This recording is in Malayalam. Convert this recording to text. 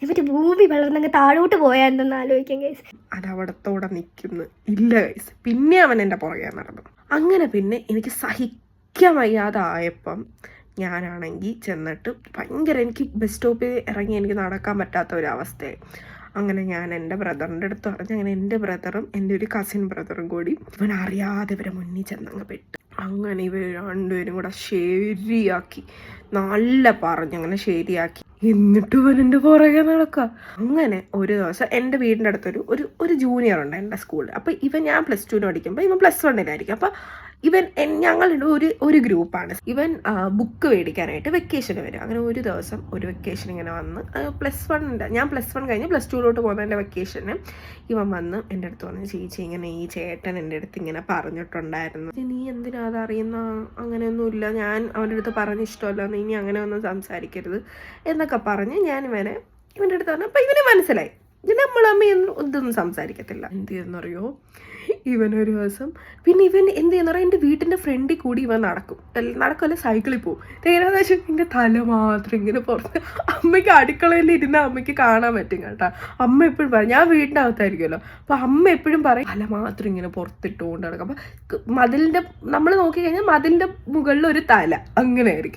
ഇവര് ഭൂമി വളർന്നങ്ങ് താഴോട്ട് പോയാൽ എന്തെന്ന് ആലോചിക്കാം ഗൈസ്. അതവിടത്തോടെ നിൽക്കുന്നു. ഇല്ല ഗൈസ്, പിന്നെ അവൻ എൻ്റെ പുറകെ നടന്നു. അങ്ങനെ പിന്നെ എനിക്ക് സഹിക്കാൻ വയ്യാതായപ്പം ഞാനാണെങ്കിൽ ചെന്നിട്ട് ഭയങ്കര, എനിക്ക് ബസ് സ്റ്റോപ്പിൽ ഇറങ്ങി എനിക്ക് നടക്കാൻ പറ്റാത്ത ഒരവസ്ഥയായി. അങ്ങനെ ഞാൻ എൻ്റെ ബ്രദറിൻ്റെ അടുത്ത് പറഞ്ഞു. അങ്ങനെ എൻ്റെ ബ്രദറും എൻ്റെ ഒരു കസിൻ ബ്രദറും കൂടി ഇവൻ അറിയാതെ ഇവരെ മുന്നിൽ ചെന്നങ്ങ് പെട്ടു. അങ്ങനെ ഇവർ രണ്ടുപേരും കൂടെ ശരിയാക്കി, നല്ല പറഞ്ഞങ്ങനെ ശരിയാക്കി. എന്നിട്ട് ഇവൻ എൻ്റെ പുറകെ നടക്കുക. അങ്ങനെ ഒരു ദിവസം എൻ്റെ വീടിൻ്റെ അടുത്തൊരു ഒരു ജൂനിയർ ഉണ്ട് എൻ്റെ സ്കൂളിൽ. അപ്പോൾ ഇവൻ, ഞാൻ +2 പഠിക്കുമ്പോൾ ഇവൻ +1 അപ്പോൾ ഇവൻ ഞങ്ങളുടെ ഒരു ഗ്രൂപ്പാണ്. ഇവൻ ബുക്ക് മേടിക്കാനായിട്ട് വെക്കേഷന് വരും. അങ്ങനെ ഒരു ദിവസം ഒരു വെക്കേഷൻ ഇങ്ങനെ വന്ന് ഞാൻ +1 കഴിഞ്ഞ് +2 പോകുന്നതിൻ്റെ വെക്കേഷന് ഇവൻ വന്ന് എൻ്റെ അടുത്ത് പറഞ്ഞു, ചേച്ചി ഇങ്ങനെ ഈ ചേട്ടൻ എൻ്റെ അടുത്ത് ഇങ്ങനെ പറഞ്ഞിട്ടുണ്ടായിരുന്നു, നീ എന്തിനാ അതറിയുന്ന, അങ്ങനെയൊന്നുമില്ല, ഞാൻ അവൻ്റെ അടുത്ത് പറഞ്ഞ ഇഷ്ടമല്ല, നീ ഇനി അങ്ങനെ ഒന്നും സംസാരിക്കരുത് എന്നൊക്കെ പറഞ്ഞ് ഞാൻ ഇവൻ്റെ അടുത്ത് പറഞ്ഞു. അപ്പം ഇവനെ മനസ്സിലായി, നമ്മളമ്മയൊന്നും ഇതൊന്നും സംസാരിക്കത്തില്ല. എന്ത് ചെയ്യുന്നറിയോ, ഇവനൊരു ദിവസം പിന്നെ ഇവൻ എന്ത് ചെയ്യുന്നറിയോ, എൻ്റെ വീട്ടിൻ്റെ ഫ്രണ്ടിൽ കൂടി ഇവൻ നടക്കല്ല സൈക്കിളിൽ പോകും. ഏകദേശം എൻ്റെ തല മാത്രം ഇങ്ങനെ പുറത്ത്, അമ്മയ്ക്ക് അടുക്കളയിൽ ഇരുന്ന് അമ്മയ്ക്ക് കാണാൻ പറ്റും കേട്ടോ. അമ്മ എപ്പോഴും പറയും, ഞാൻ വീടിൻ്റെ അകത്തായിരിക്കുമല്ലോ, അപ്പോൾ അമ്മ എപ്പോഴും പറയും തല മാത്രം ഇങ്ങനെ പുറത്തിട്ടുകൊണ്ട് നടക്കും. അപ്പം മതിലിൻ്റെ, നമ്മൾ നോക്കിക്കഴിഞ്ഞാൽ മതിലിൻ്റെ മുകളിൽ ഒരു തല അങ്ങനെ ആയിരിക്കും.